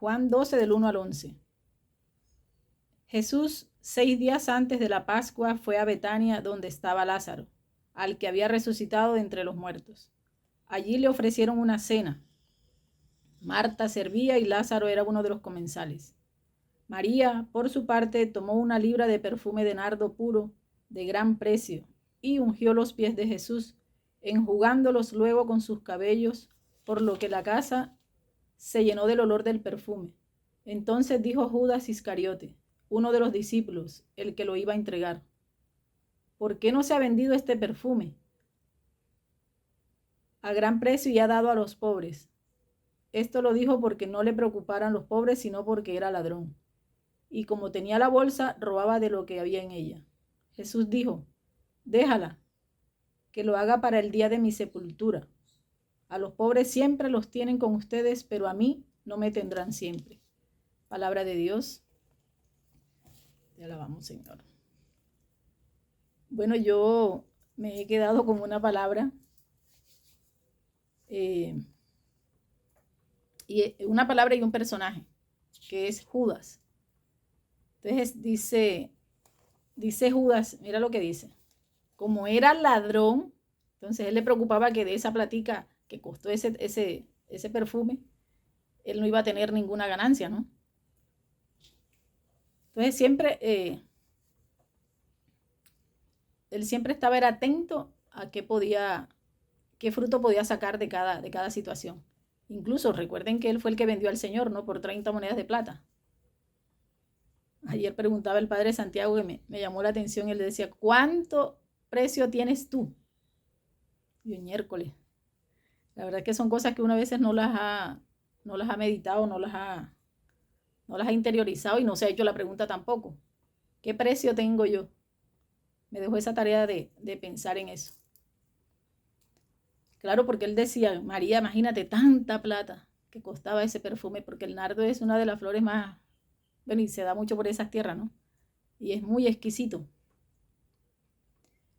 Juan 12 del 1 al 11. Jesús, 6 días antes de la Pascua, fue a Betania donde estaba Lázaro, al que había resucitado de entre los muertos. Allí le ofrecieron una cena. Marta servía y Lázaro era uno de los comensales. María, por su parte, tomó una libra de perfume de nardo puro, de gran precio, y ungió los pies de Jesús, enjugándolos luego con sus cabellos, por lo que la casa se llenó del olor del perfume. Entonces dijo Judas Iscariote, uno de los discípulos, el que lo iba a entregar: ¿por qué no se ha vendido este perfume a gran precio y ha dado a los pobres? Esto lo dijo porque no le preocuparan los pobres, sino porque era ladrón. Y como tenía la bolsa, robaba de lo que había en ella. Jesús dijo: déjala, que lo haga para el día de mi sepultura. A los pobres siempre los tienen con ustedes, pero a mí no me tendrán siempre. Palabra de Dios. Te alabamos, Señor. Bueno, yo me he quedado con una palabra, y una palabra y un personaje, que es Judas. Entonces dice Judas, mira lo que dice: como era ladrón, entonces él le preocupaba que de esa platica que costó ese perfume, él no iba a tener ninguna ganancia, ¿no? Entonces él siempre estaba era atento a qué fruto podía sacar de cada situación. Incluso recuerden que él fue el que vendió al Señor, ¿no? Por 30 monedas de plata. Ayer preguntaba el padre Santiago, que me llamó la atención, él decía: ¿cuánto precio tienes tú? Y yo, miércoles. La verdad es que son cosas que uno a veces no las ha meditado, no las ha interiorizado y no se ha hecho la pregunta tampoco. ¿Qué precio tengo yo? Me dejó esa tarea de pensar en eso. Claro, porque él decía: María, imagínate tanta plata que costaba ese perfume, porque el nardo es una de las flores más, bueno, y se da mucho por esas tierras, ¿no? Y es muy exquisito.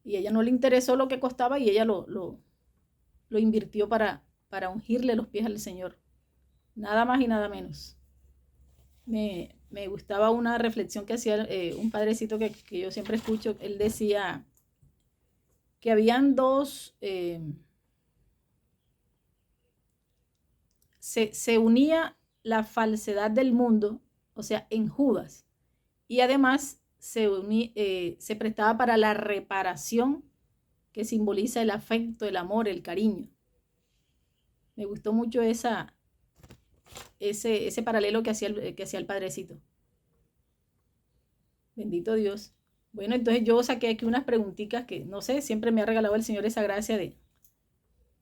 Y a ella no le interesó lo que costaba y ella lo invirtió para ungirle los pies al Señor. Nada más y nada menos. Me gustaba una reflexión que hacía un padrecito que yo siempre escucho. Él decía que habían dos, se unía la falsedad del mundo, o sea, en Judas, y además se prestaba para la reparación, que simboliza el afecto, el amor, el cariño. Me gustó mucho ese paralelo que hacía el padrecito. Bendito Dios. Bueno, entonces yo saqué aquí unas preguntitas que, no sé, siempre me ha regalado el Señor esa gracia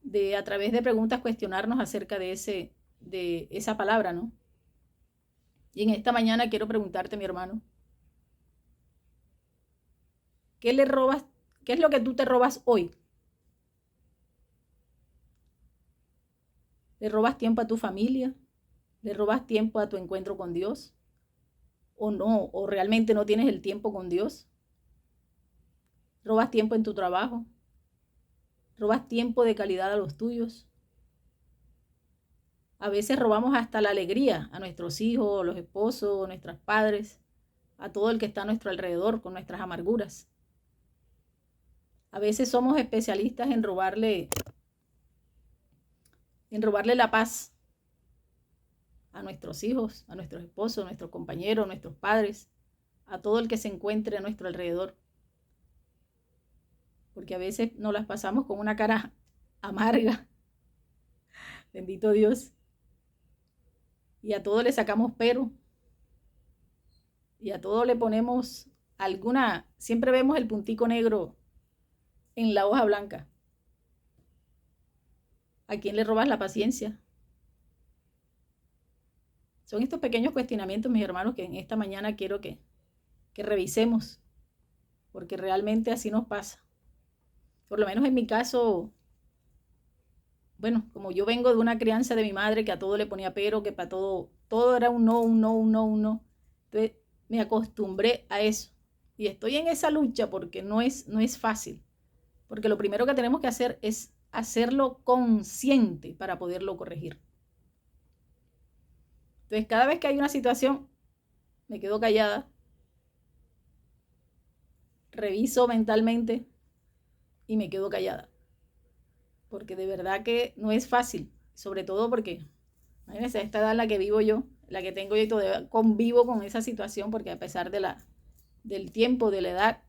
de a través de preguntas cuestionarnos acerca de esa palabra, ¿no? Y en esta mañana quiero preguntarte, mi hermano, ¿qué le robas? ¿Qué es lo que tú te robas hoy? ¿Le robas tiempo a tu familia? ¿Le robas tiempo a tu encuentro con Dios? ¿O no? ¿O realmente no tienes el tiempo con Dios? ¿Robas tiempo en tu trabajo? ¿Robas tiempo de calidad a los tuyos? A veces robamos hasta la alegría a nuestros hijos, a los esposos, a nuestros padres, a todo el que está a nuestro alrededor con nuestras amarguras. A veces somos especialistas en robarle la paz a nuestros hijos, a nuestros esposos, a nuestros compañeros, a nuestros padres, a todo el que se encuentre a nuestro alrededor. Porque a veces nos las pasamos con una cara amarga. Bendito Dios. Y a todo le sacamos pero. Y a todo le ponemos siempre vemos el puntico negro en la hoja blanca. ¿A quién le robas la paciencia? Son estos pequeños cuestionamientos, mis hermanos, que en esta mañana quiero que revisemos, porque realmente así nos pasa. Por lo menos en mi caso, bueno, como yo vengo de una crianza de mi madre que a todo le ponía pero, que para todo era un no, un no, un no, un no. Entonces me acostumbré a eso. Y estoy en esa lucha porque no es fácil. Porque lo primero que tenemos que hacer es hacerlo consciente para poderlo corregir. Entonces, cada vez que hay una situación, me quedo callada, reviso mentalmente y me quedo callada. Porque de verdad que no es fácil, sobre todo porque, imagínense, esta edad en la que vivo yo, la que tengo yo y todavía convivo con esa situación, porque a pesar del tiempo, de la edad,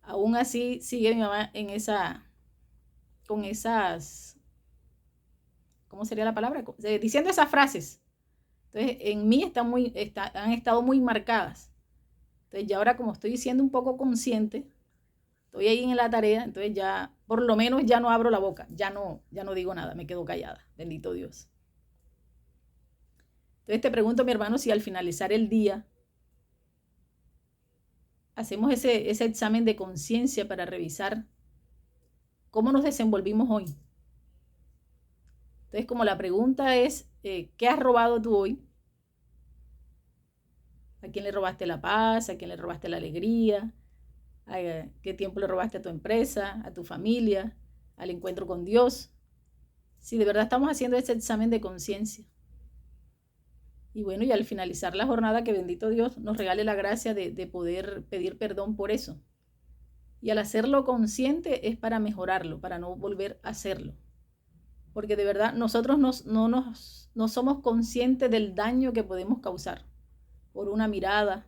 aún así sigue mi mamá con esas, ¿cómo sería la palabra? Diciendo esas frases. Entonces, en mí han estado muy marcadas. Entonces, ya ahora como estoy siendo un poco consciente, estoy ahí en la tarea, entonces ya, por lo menos ya no abro la boca, ya no digo nada, me quedo callada, bendito Dios. Entonces te pregunto, mi hermano, si al finalizar el día hacemos ese examen de conciencia para revisar cómo nos desenvolvimos hoy. Entonces, como la pregunta es, ¿qué has robado tú hoy? ¿A quién le robaste la paz? ¿A quién le robaste la alegría? ¿A qué tiempo le robaste a tu empresa, a tu familia, al encuentro con Dios? Si de verdad estamos haciendo ese examen de conciencia. Y bueno, y al finalizar la jornada, que bendito Dios nos regale la gracia de poder pedir perdón por eso. Y al hacerlo consciente es para mejorarlo, para no volver a hacerlo. Porque de verdad nosotros no somos conscientes del daño que podemos causar por una mirada,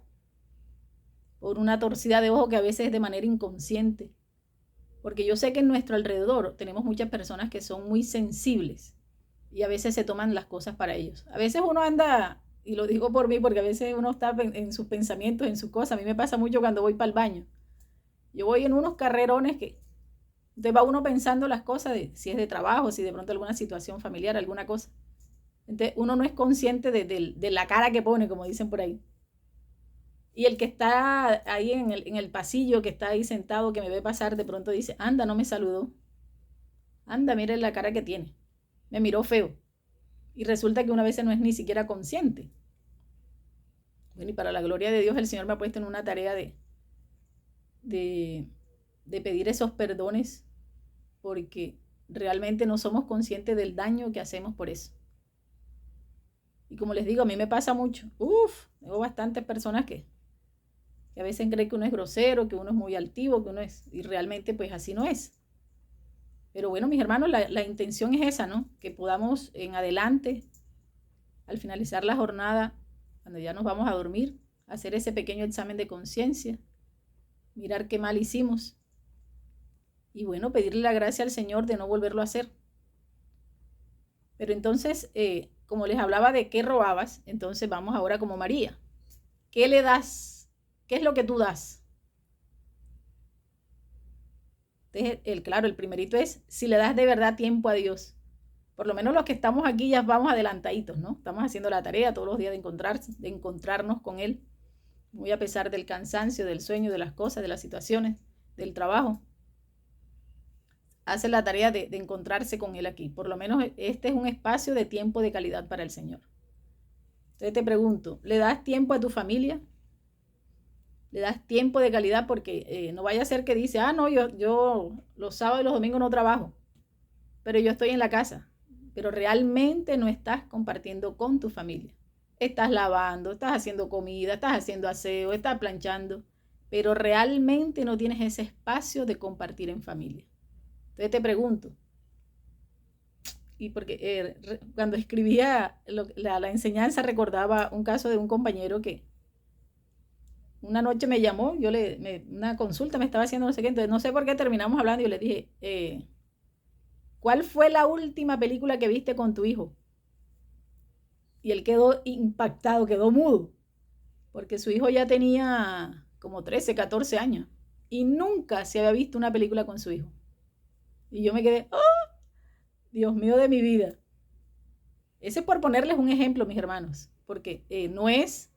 por una torcida de ojo que a veces es de manera inconsciente. Porque yo sé que en nuestro alrededor tenemos muchas personas que son muy sensibles y a veces se toman las cosas para ellos. A veces uno anda, y lo digo por mí, porque a veces uno está en sus pensamientos, en sus cosas. A mí me pasa mucho cuando voy para el baño. Yo voy en unos carrerones que entonces va uno pensando las cosas, de si es de trabajo, si de pronto alguna situación familiar, alguna cosa. Entonces uno no es consciente de la cara que pone, como dicen por ahí. Y el que está ahí en el pasillo, que está ahí sentado, que me ve pasar, de pronto dice, anda, no me saludó. Anda, mire la cara que tiene. Me miró feo. Y resulta que una vez no es ni siquiera consciente. Bueno, y para la gloria de Dios, el Señor me ha puesto en una tarea de pedir esos perdones, porque realmente no somos conscientes del daño que hacemos por eso. Y como les digo, a mí me pasa mucho. Tengo bastantes personas que a veces creen que uno es grosero, que uno es muy altivo, que uno es, y realmente pues así no es. Pero bueno, mis hermanos, la intención es esa, ¿no? Que podamos en adelante, al finalizar la jornada, cuando ya nos vamos a dormir, hacer ese pequeño examen de conciencia, mirar qué mal hicimos y bueno, pedirle la gracia al Señor de no volverlo a hacer. Pero entonces, como les hablaba de qué robabas, entonces vamos ahora como María. ¿Qué le das? ¿Qué es lo que tú das? Entonces, claro, el primerito es si le das de verdad tiempo a Dios. Por lo menos los que estamos aquí ya vamos adelantaditos, ¿no? Estamos haciendo la tarea todos los días de encontrarnos con Él, muy a pesar del cansancio, del sueño, de las cosas, de las situaciones, del trabajo. Hace la tarea de encontrarse con Él aquí. Por lo menos este es un espacio de tiempo de calidad para el Señor. Entonces te pregunto, ¿le das tiempo a tu familia? ¿Le das tiempo de calidad? Porque no vaya a ser que dice, no, yo los sábados y los domingos no trabajo, pero yo estoy en la casa. Pero realmente no estás compartiendo con tu familia. Estás lavando, estás haciendo comida, estás haciendo aseo, estás planchando, pero realmente no tienes ese espacio de compartir en familia. Entonces te pregunto, y porque cuando escribía la enseñanza recordaba un caso de un compañero que una noche me llamó, una consulta me estaba haciendo no sé qué, entonces no sé por qué terminamos hablando y yo le dije, ¿cuál fue la última película que viste con tu hijo? Y él quedó impactado, quedó mudo, porque su hijo ya tenía como 13, 14 años y nunca se había visto una película con su hijo. Y yo me quedé, ¡oh, Dios mío de mi vida! Ese es por ponerles un ejemplo, mis hermanos, porque no es,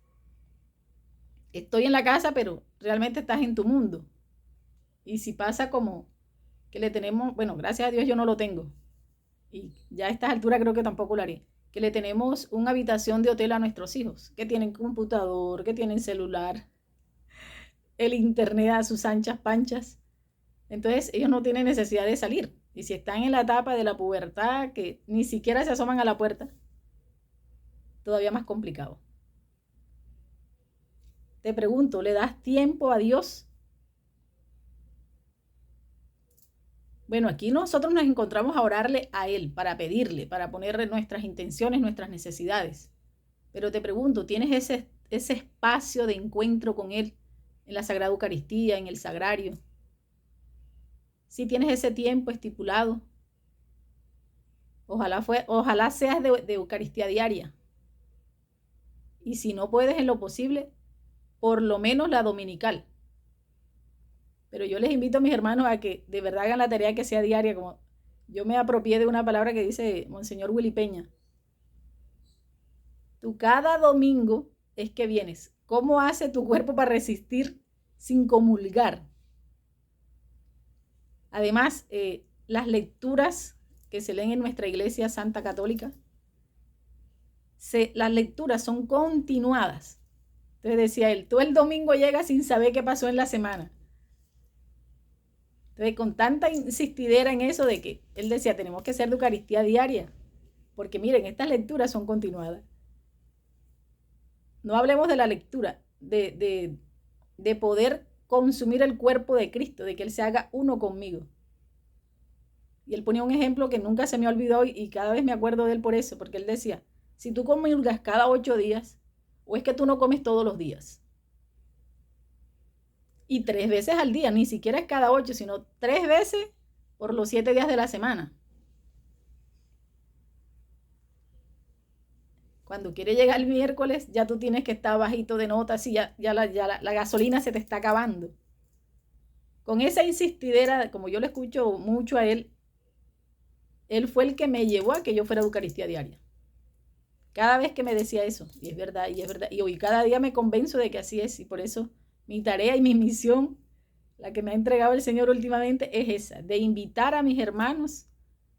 estoy en la casa, pero realmente estás en tu mundo. Y si pasa como que le tenemos, bueno, gracias a Dios yo no lo tengo, y ya a estas alturas creo que tampoco lo haré, que le tenemos una habitación de hotel a nuestros hijos, que tienen computador, que tienen celular, el internet a sus anchas panchas. Entonces ellos no tienen necesidad de salir. Y si están en la etapa de la pubertad, que ni siquiera se asoman a la puerta, todavía más complicado. Te pregunto, ¿le das tiempo a Dios? Bueno, aquí nosotros nos encontramos a orarle a Él, para pedirle, para ponerle nuestras intenciones, nuestras necesidades. Pero te pregunto, ¿tienes ese espacio de encuentro con Él en la Sagrada Eucaristía, en el Sagrario? Si tienes ese tiempo estipulado, ojalá seas de Eucaristía diaria. Y si no puedes en lo posible, por lo menos la dominical. Pero yo les invito a mis hermanos a que de verdad hagan la tarea que sea diaria, como yo me apropié de una palabra que dice Monseñor Willy Peña. Tú cada domingo es que vienes. ¿Cómo hace tu cuerpo para resistir sin comulgar? Además, las lecturas que se leen en nuestra Iglesia Santa Católica, las lecturas son continuadas. Entonces decía él, tú el domingo llegas sin saber qué pasó en la semana. Entonces, con tanta insistidera en eso de que él decía, tenemos que ser de Eucaristía diaria, porque miren, estas lecturas son continuadas. No hablemos de la lectura, de poder consumir el cuerpo de Cristo, de que Él se haga uno conmigo. Y él ponía un ejemplo que nunca se me ha olvidado y cada vez me acuerdo de él por eso, porque él decía, si tú comulgas cada 8 días, o es que tú no comes todos los días. Y 3 veces al día, ni siquiera es cada 8, sino 3 veces por los 7 días de la semana. Cuando quiere llegar el miércoles, ya tú tienes que estar bajito de nota, así ya la gasolina se te está acabando. Con esa insistidera, como yo le escucho mucho a él fue el que me llevó a que yo fuera a Eucaristía diaria. Cada vez que me decía eso, y es verdad, y hoy cada día me convenzo de que así es, y por eso mi tarea y mi misión, la que me ha entregado el Señor últimamente, es esa, de invitar a mis hermanos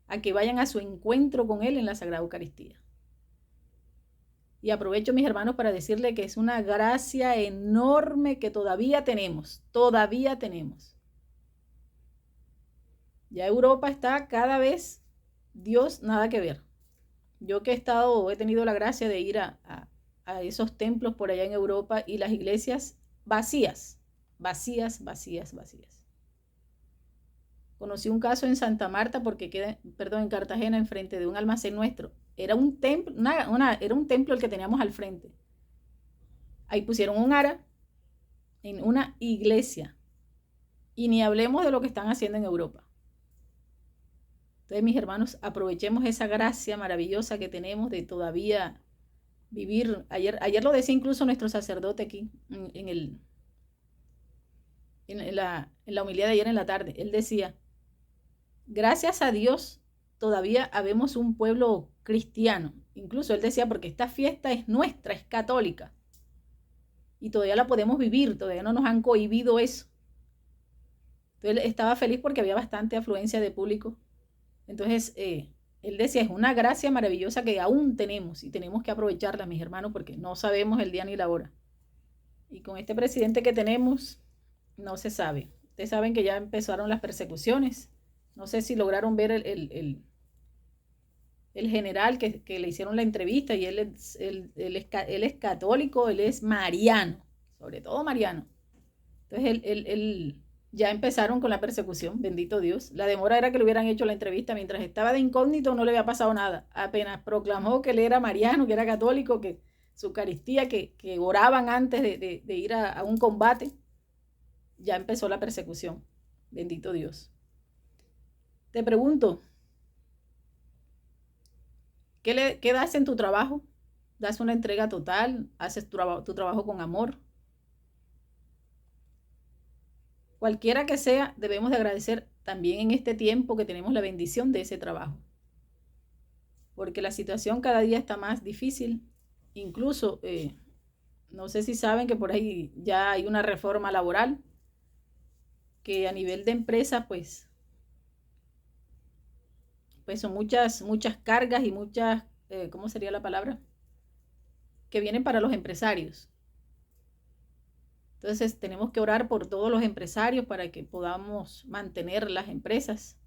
a que vayan a su encuentro con Él en la Sagrada Eucaristía. Y aprovecho, mis hermanos, para decirle que es una gracia enorme que todavía tenemos. Ya Europa está cada vez, Dios, nada que ver. Yo que he tenido la gracia de ir a esos templos por allá en Europa y las iglesias vacías. Conocí un caso en Santa Marta en Cartagena, enfrente de un almacén nuestro. Era un templo, era un templo el que teníamos al frente. Ahí pusieron un ara en una iglesia. Y ni hablemos de lo que están haciendo en Europa. Entonces, mis hermanos, aprovechemos esa gracia maravillosa que tenemos de todavía vivir. Ayer lo decía incluso nuestro sacerdote aquí en la homilía de ayer en la tarde. Él decía, gracias a Dios todavía habemos un pueblo cristiano. Incluso él decía, porque esta fiesta es nuestra, es católica. Y todavía la podemos vivir, todavía no nos han cohibido eso. Entonces él estaba feliz porque había bastante afluencia de público. Entonces, él decía, es una gracia maravillosa que aún tenemos y tenemos que aprovecharla, mis hermanos, porque no sabemos el día ni la hora. Y con este presidente que tenemos, no se sabe. Ustedes saben que ya empezaron las persecuciones. No sé si lograron ver el general que le hicieron la entrevista y él es católico, él es mariano, sobre todo mariano. Entonces, él ya empezaron con la persecución, bendito Dios. La demora era que le hubieran hecho la entrevista. Mientras estaba de incógnito no le había pasado nada. Apenas proclamó que él era mariano, que era católico, que su Eucaristía, que oraban antes de ir a un combate, ya empezó la persecución. Bendito Dios. Te pregunto, ¿qué das en tu trabajo? ¿Das una entrega total? ¿Haces tu trabajo con amor? Cualquiera que sea, debemos de agradecer también en este tiempo que tenemos la bendición de ese trabajo. Porque la situación cada día está más difícil. Incluso, no sé si saben que por ahí ya hay una reforma laboral que a nivel de empresa, pues son muchas cargas y muchas, ¿cómo sería la palabra? Que vienen para los empresarios. Entonces tenemos que orar por todos los empresarios para que podamos mantener las empresas,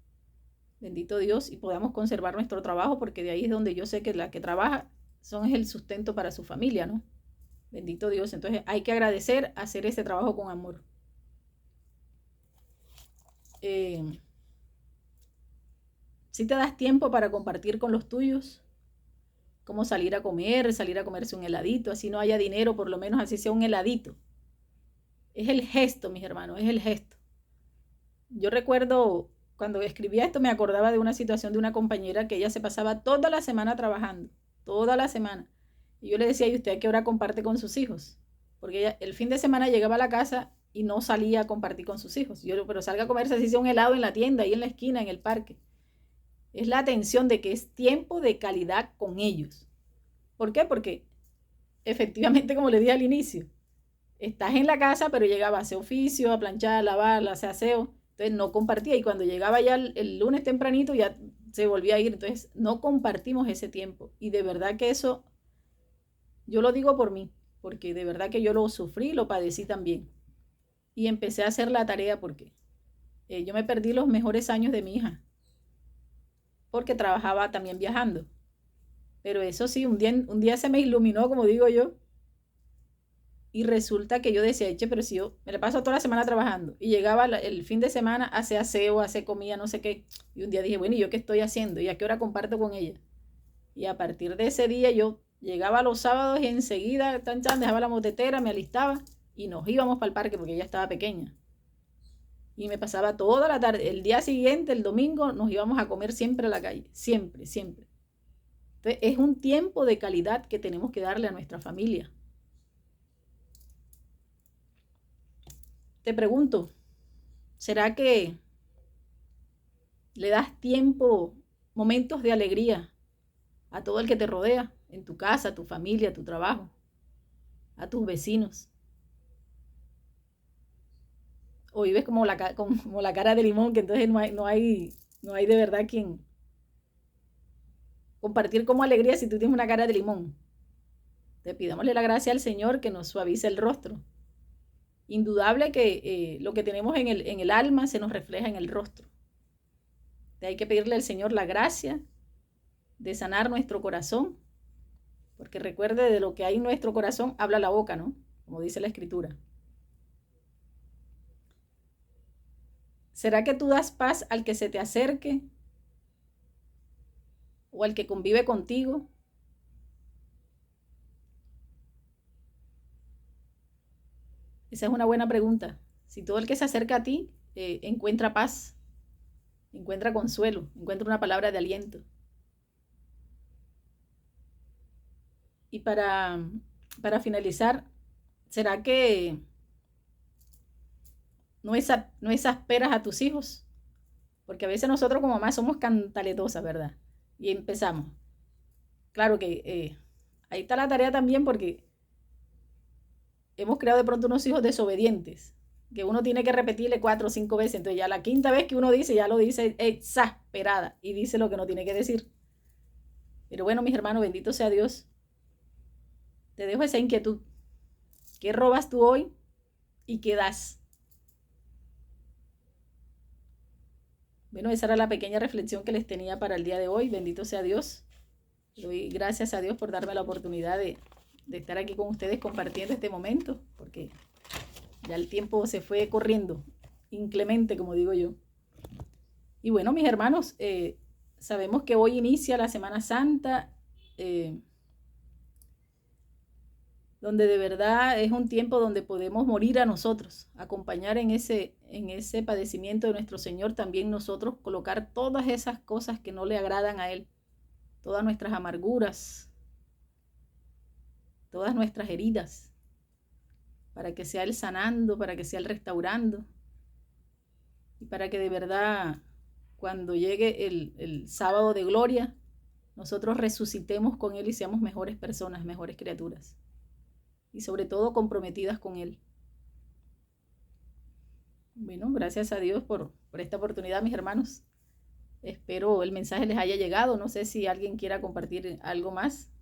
bendito Dios, y podamos conservar nuestro trabajo, porque de ahí es donde yo sé que la que trabaja son el sustento para su familia, ¿no? Bendito Dios. Entonces hay que agradecer, hacer ese trabajo con amor. Si te das tiempo para compartir con los tuyos, como salir a comerse un heladito, así no haya dinero, por lo menos así sea un heladito. Es el gesto, mis hermanos, es el gesto. Yo recuerdo cuando escribía esto, me acordaba de una situación de una compañera que ella se pasaba toda la semana trabajando, toda la semana. Y yo le decía, ¿y usted a qué hora comparte con sus hijos? Porque ella el fin de semana llegaba a la casa y no salía a compartir con sus hijos. Yo, pero salga a comerse así sea un helado en la tienda, ahí en la esquina, en el parque. Es la atención de que es tiempo de calidad con ellos. ¿Por qué? Porque efectivamente, como le dije al inicio, estás en la casa, pero llegaba a hacer oficio, a planchar, a lavar, a hacer aseo. Entonces no compartía. Y cuando llegaba ya el lunes tempranito, ya se volvía a ir. Entonces no compartimos ese tiempo. Y de verdad que eso, yo lo digo por mí, porque de verdad que yo lo sufrí, lo padecí también. Y empecé a hacer la tarea porque yo me perdí los mejores años de mi hija, porque trabajaba también viajando. Pero eso sí, un día se me iluminó, como digo yo, y resulta que yo decía, che, pero si yo me la paso toda la semana trabajando, y llegaba el fin de semana, hace aseo, hace comida, no sé qué, y un día dije, bueno, ¿y yo qué estoy haciendo? ¿Y a qué hora comparto con ella? Y a partir de ese día yo llegaba los sábados y enseguida, dejaba la motetera, me alistaba, y nos íbamos para el parque porque ella estaba pequeña. Y me pasaba toda la tarde. El día siguiente, el domingo, nos íbamos a comer siempre a la calle. Siempre, siempre. Entonces, es un tiempo de calidad que tenemos que darle a nuestra familia. Te pregunto, ¿será que le das tiempo, momentos de alegría a todo el que te rodea? En tu casa, a tu familia, a tu trabajo, a tus vecinos. O vives como la cara de limón, que entonces no hay de verdad quien compartir como alegría si tú tienes una cara de limón. Te pidámosle la gracia al Señor que nos suavice el rostro. Indudable que lo que tenemos en el alma se nos refleja en el rostro. Hay que pedirle al Señor la gracia de sanar nuestro corazón, porque recuerde, de lo que hay en nuestro corazón habla la boca, ¿no? Como dice la Escritura. ¿Será que tú das paz al que se te acerque o al que convive contigo? Esa es una buena pregunta. Si todo el que se acerca a ti encuentra paz, encuentra consuelo, encuentra una palabra de aliento. Y para finalizar, ¿será que no exasperas a tus hijos? Porque a veces nosotros como mamás somos cantaletosas, ¿verdad? Y empezamos. Claro que ahí está la tarea también, porque hemos creado de pronto unos hijos desobedientes, que uno tiene que repetirle 4 o 5 veces. Entonces ya la quinta vez que uno dice, ya lo dice exasperada y dice lo que no tiene que decir. Pero bueno, mis hermanos, bendito sea Dios. Te dejo esa inquietud. ¿Qué robas tú hoy y qué das? Bueno, esa era la pequeña reflexión que les tenía para el día de hoy. Bendito sea Dios. Doy gracias a Dios por darme la oportunidad de estar aquí con ustedes compartiendo este momento, porque ya el tiempo se fue corriendo, inclemente, como digo yo. Y bueno, mis hermanos, sabemos que hoy inicia la Semana Santa, donde de verdad es un tiempo donde podemos morir a nosotros, acompañar en ese padecimiento de nuestro Señor, también nosotros colocar todas esas cosas que no le agradan a Él, todas nuestras amarguras, todas nuestras heridas, para que sea Él sanando, para que sea Él restaurando, y para que de verdad, cuando llegue el sábado de gloria, nosotros resucitemos con Él y seamos mejores personas, mejores criaturas, y sobre todo comprometidas con Él. Bueno, gracias a Dios por esta oportunidad, mis hermanos. Espero el mensaje les haya llegado. No sé si alguien quiera compartir algo más.